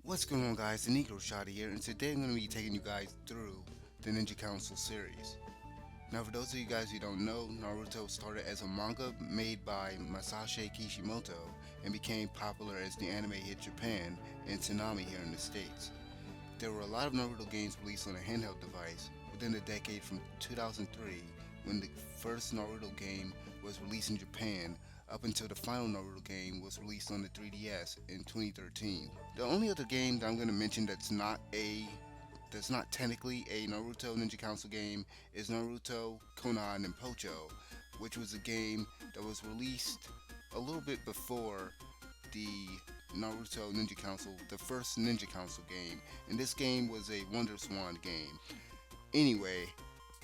What's going on, guys? The Negro Shotty here, and today I'm going to be taking you guys through the Ninja Council series. Now, for those of you guys who don't know, Naruto started as a manga made by Masashi Kishimoto and became popular as the anime hit Japan and Tsunami here in the States. There were a lot of Naruto games released on a handheld device within the decade from 2003, when the first Naruto game was released in Japan, up until the final Naruto game was released on the 3DS in 2013. The only other game that I'm going to mention that's not technically a Naruto Ninja Council game is Naruto Konan and Pocho, which was a game that was released a little bit before the Naruto Ninja Council, the first Ninja Council game, and this game was a Wonder Swan game. Anyway,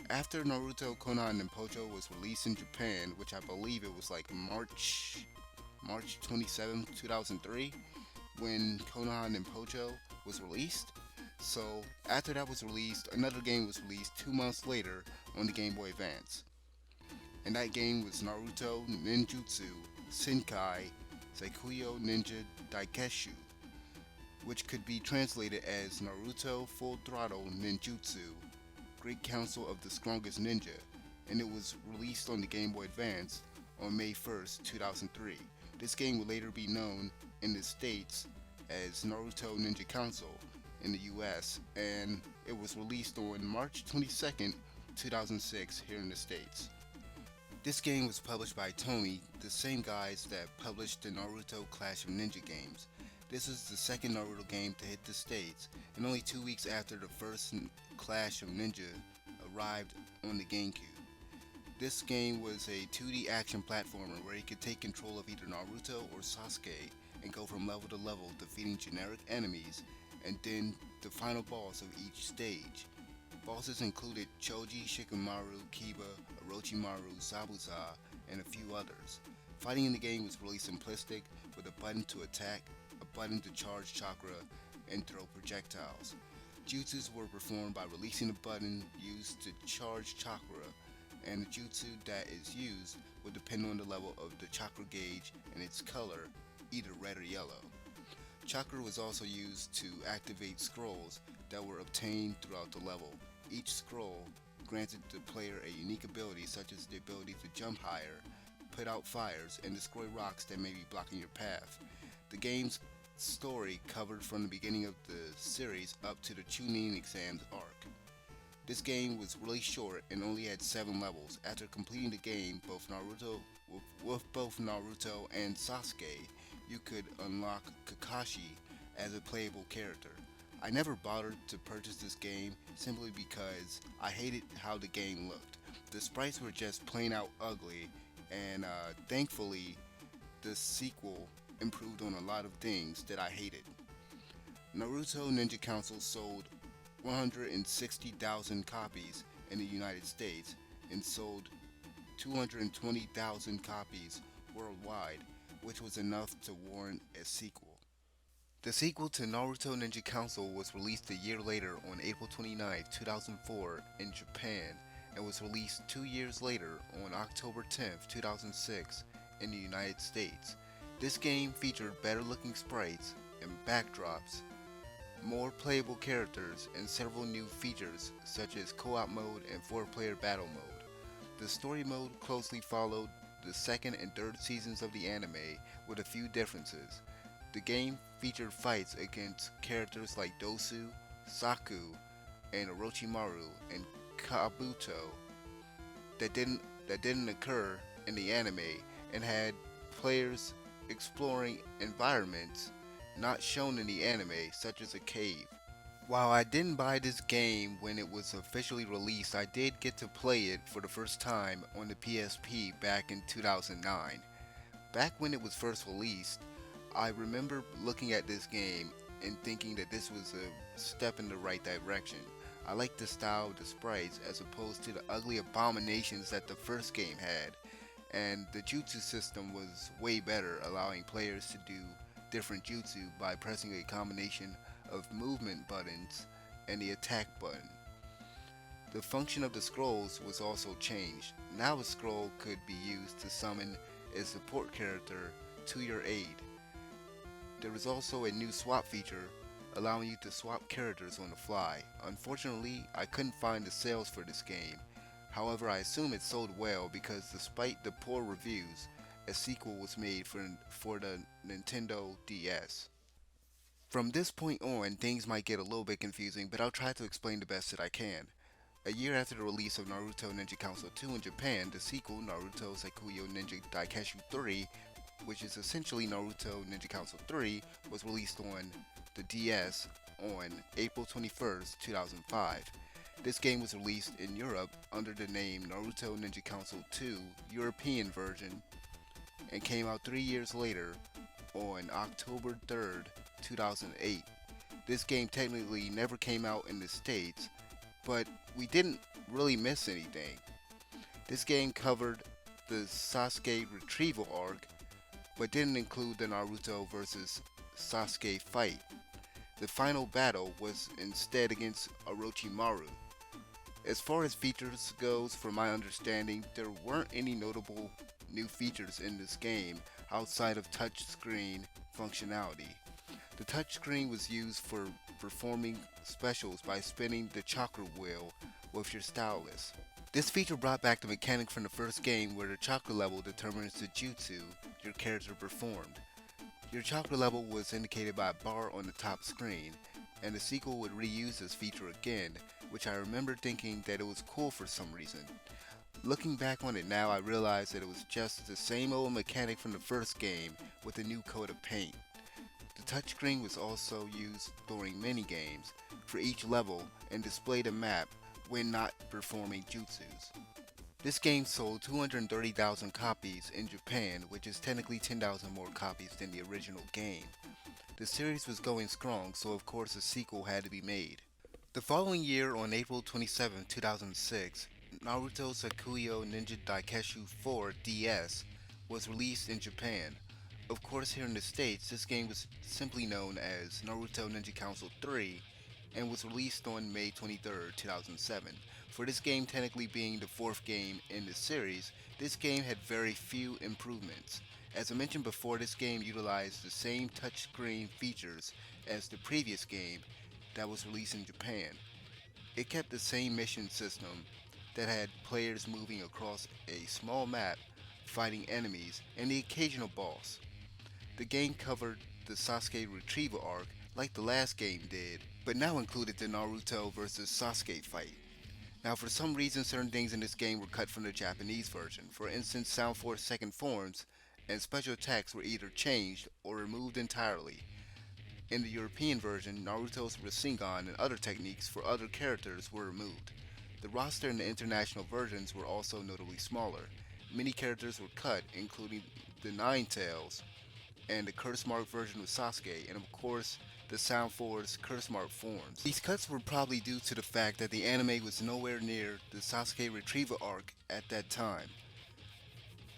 after Naruto Konan and Pocho was released in Japan, which I believe it was like March 27, 2003, when Konan and Pocho was released. So after that was released, another game was released 2 months later on the Game Boy Advance, and that game was Naruto Ninjutsu Senkai Seikuyo Ninja Daikeshu, which could be translated as Naruto Full Throttle Ninjutsu Great Council of the Strongest Ninja, and it was released on the Game Boy Advance on May 1st, 2003. This game would later be known in the States as Naruto Ninja Council in the US, and it was released on March 22nd, 2006 here in the States. This game was published by Tomy, the same guys that published the Naruto Clash of Ninja games. This is the second Naruto game to hit the States, and only 2 weeks after the first Clash of Ninja arrived on the GameCube. This game was a 2D action platformer where you could take control of either Naruto or Sasuke and go from level to level, defeating generic enemies and then the final boss of each stage. Bosses included Choji, Shikamaru, Kiba, Orochimaru, Zabuza, and a few others. Fighting in the game was really simplistic, with a button to attack, a button to charge chakra, and throw projectiles. Jutsus were performed by releasing a button used to charge chakra, and the jutsu that is used would depend on the level of the chakra gauge and its color, either red or yellow. Chakra was also used to activate scrolls that were obtained throughout the level. Each scroll granted the player a unique ability, such as the ability to jump higher, put out fires, and destroy rocks that may be blocking your path. The game's story covered from the beginning of the series up to the Chunin exams arc. This game was really short and only had 7 levels. After completing the game, with both Naruto and Sasuke, you could unlock Kakashi as a playable character. I never bothered to purchase this game simply because I hated how the game looked. The sprites were just plain out ugly, and thankfully, the sequel improved on a lot of things that I hated. Naruto Ninja Council sold 160,000 copies in the United States and sold 220,000 copies worldwide, which was enough to warrant a sequel. The sequel to Naruto Ninja Council was released a year later on April 29, 2004 in Japan, and was released 2 years later on October 10, 2006 in the United States. This game featured better looking sprites and backdrops, more playable characters, and several new features such as co-op mode and 4-player battle mode. The story mode closely followed the second and third seasons of the anime with a few differences. The game featured fights against characters like Dosu, Saku, and Orochimaru and Kabuto that didn't occur in the anime, and had players exploring environments not shown in the anime, such as a cave. While I didn't buy this game when it was officially released, I did get to play it for the first time on the PSP back in 2009. Back when it was first released, I remember looking at this game and thinking that this was a step in the right direction. I liked the style of the sprites as opposed to the ugly abominations that the first game had, and the jutsu system was way better, allowing players to do different jutsu by pressing a combination of movement buttons and the attack button. The function of the scrolls was also changed. Now a scroll could be used to summon a support character to your aid. There is also a new swap feature allowing you to swap characters on the fly. Unfortunately, I couldn't find the sales for this game. However, I assume it sold well because despite the poor reviews, a sequel was made for the Nintendo DS. From this point on, things might get a little bit confusing, but I'll try to explain the best that I can. A year after the release of Naruto Ninja Council 2 in Japan, the sequel, Naruto Sakuyo Ninja Daikeshu 3, which is essentially Naruto Ninja Council 3, was released on the DS on April 21st, 2005. This game was released in Europe under the name Naruto Ninja Council 2 European version and came out 3 years later on October 3rd, 2008. This game technically never came out in the States, but we didn't really miss anything. This game covered the Sasuke retrieval arc, but didn't include the Naruto vs. Sasuke fight. The final battle was instead against Orochimaru. As far as features goes, from my understanding, there weren't any notable new features in this game outside of touchscreen functionality. The touchscreen was used for performing specials by spinning the chakra wheel with your stylus. This feature brought back the mechanic from the first game where the chakra level determines the jutsu your character performed. Your chakra level was indicated by a bar on the top screen, and the sequel would reuse this feature again, which I remember thinking that it was cool for some reason. Looking back on it now, I realize that it was just the same old mechanic from the first game with a new coat of paint. The touchscreen was also used during minigames for each level and displayed a map when not performing jutsus. This game sold 230,000 copies in Japan, which is technically 10,000 more copies than the original game. The series was going strong, so of course a sequel had to be made. The following year, on April 27, 2006, Naruto Sakuyo Ninja Daikeshu 4 DS was released in Japan. Of course, here in the States, this game was simply known as Naruto Ninja Council 3 and was released on May 23, 2007. For this game technically being the fourth game in the series, this game had very few improvements. As I mentioned before, this game utilized the same touchscreen features as the previous game that was released in Japan. It kept the same mission system that had players moving across a small map, fighting enemies, and the occasional boss. The game covered the Sasuke retrieval arc like the last game did, but now included the Naruto vs. Sasuke fight. Now, for some reason, certain things in this game were cut from the Japanese version. For instance, Sound Force second forms and special attacks were either changed or removed entirely. In the European version, Naruto's Rasengan and other techniques for other characters were removed. The roster in the international versions were also notably smaller. Many characters were cut, including the Nine Tails and the Curse Mark version of Sasuke, and of course, the Sound Force Curse Mark forms. These cuts were probably due to the fact that the anime was nowhere near the Sasuke retrieval arc at that time.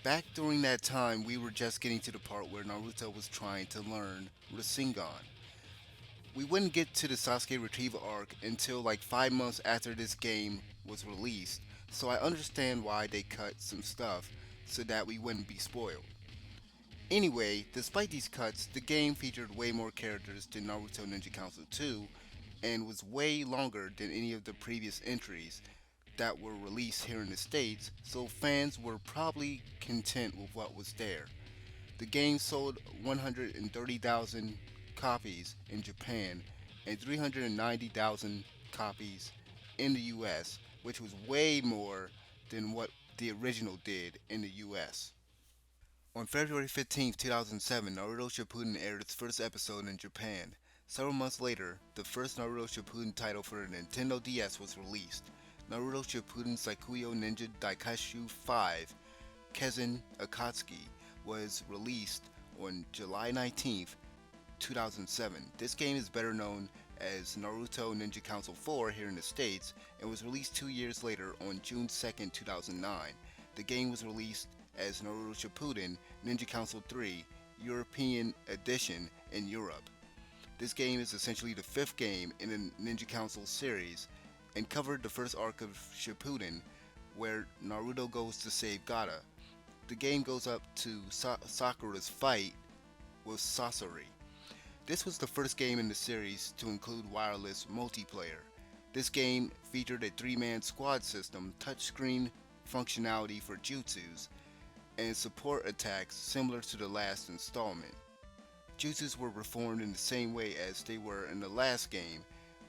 Back during that time, we were just getting to the part where Naruto was trying to learn Rasengan. We wouldn't get to the Sasuke retrieval arc until like 5 months after this game was released, so I understand why they cut some stuff so that we wouldn't be spoiled. Anyway, despite these cuts, the game featured way more characters than Naruto Ninja Council 2 and was way longer than any of the previous entries that were released here in the States, so fans were probably content with what was there. The game sold 130,000 copies in Japan and 390,000 copies in the US, which was way more than what the original did in the US. On February 15, 2007, Naruto Shippuden aired its first episode in Japan. Several months later, the first Naruto Shippuden title for the Nintendo DS was released. Naruto Shippuden Sakuyo Ninja Daikeshu 5 Kezen Akatsuki was released on July 19, 2007. This game is better known as Naruto Ninja Council 4 here in the States and was released 2 years later on June 2, 2009. The game was released as Naruto Shippuden Ninja Council 3 European Edition in Europe. This game is essentially the fifth game in the Ninja Council series and covered the first arc of Shippuden where Naruto goes to save Gaara. The game goes up to Sakura's fight with Sasori. This was the first game in the series to include wireless multiplayer. This game featured a three-man squad system, touchscreen functionality for jutsus, and support attacks similar to the last installment. Jutsus were performed in the same way as they were in the last game,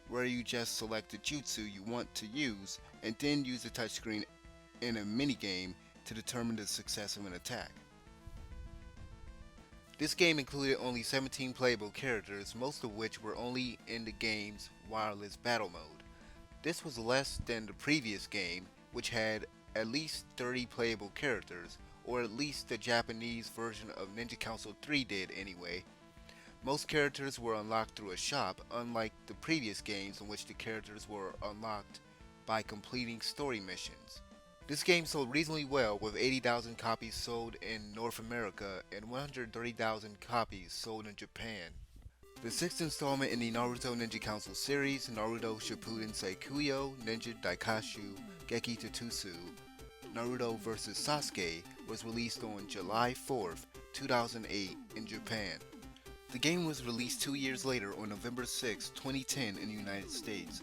where you just select the jutsu you want to use and then use the touchscreen in a minigame to determine the success of an attack. This game included only 17 playable characters, most of which were only in the game's wireless battle mode. This was less than the previous game, which had at least 30 playable characters, or at least the Japanese version of Ninja Council 3 did anyway. Most characters were unlocked through a shop, unlike the previous games in which the characters were unlocked by completing story missions. This game sold reasonably well, with 80,000 copies sold in North America and 130,000 copies sold in Japan. The sixth installment in the Naruto Ninja Council series, Naruto Shippuden Saikuyo Ninja Daikashu Geki Tetsusu Naruto vs. Sasuke, was released on July 4th, 2008 in Japan. The game was released 2 years later on November 6, 2010 in the United States.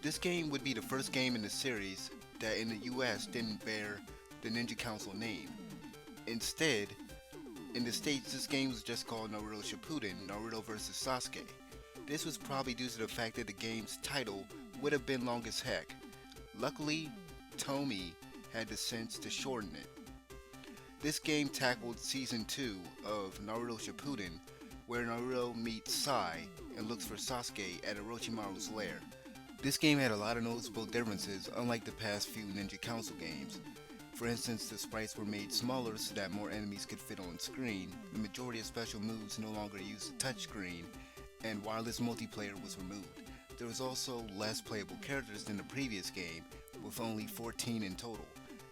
This game would be the first game in the series that in the US didn't bear the Ninja Council name. Instead, in the States, this game was just called Naruto Shippuden, Naruto vs. Sasuke. This was probably due to the fact that the game's title would have been long as heck. Luckily, Tomy had the sense to shorten it. This game tackled Season 2 of Naruto Shippuden, where Naruto meets Sai and looks for Sasuke at Orochimaru's lair. This game had a lot of noticeable differences, unlike the past few Ninja Council games. For instance, the sprites were made smaller so that more enemies could fit on screen, the majority of special moves no longer used the touchscreen, and wireless multiplayer was removed. There was also less playable characters than the previous game, with only 14 in total.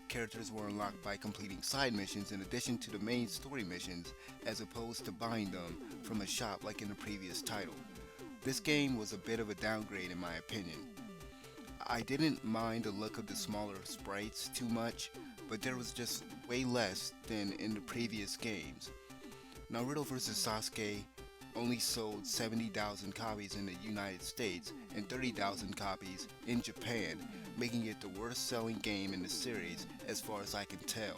Characters were unlocked by completing side missions in addition to the main story missions, as opposed to buying them from a shop like in the previous title. This game was a bit of a downgrade in my opinion. I didn't mind the look of the smaller sprites too much, but there was just way less than in the previous games. Naruto vs. Sasuke only sold 70,000 copies in the United States and 30,000 copies in Japan, making it the worst selling game in the series as far as I can tell.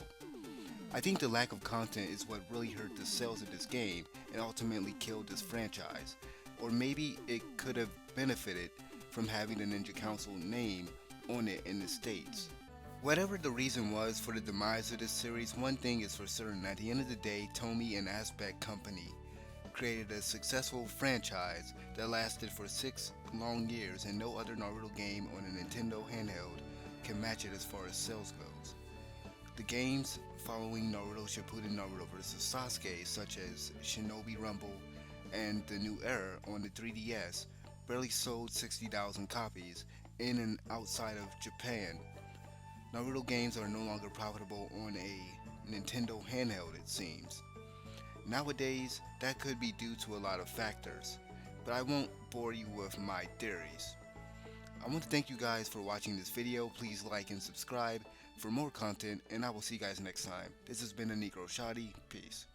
I think the lack of content is what really hurt the sales of this game and ultimately killed this franchise. Or maybe it could have benefited from having the Ninja Council name on it in the States. Whatever the reason was for the demise of this series, one thing is for certain: at the end of the day, Tomy and Aspect Company created a successful franchise that lasted for 6 long years, and no other Naruto game on a Nintendo handheld can match it as far as sales goes. The games following Naruto Shippuden Naruto vs. Sasuke, such as Shinobi Rumble and The New Era on the 3DS, barely sold 60,000 copies in and outside of Japan. Naruto games are no longer profitable on a Nintendo handheld, it seems. Nowadays, that could be due to a lot of factors, but I won't bore you with my theories. I want to thank you guys for watching this video. Please like and subscribe for more content, and I will see you guys next time. This has been a Negro Shotty. Peace.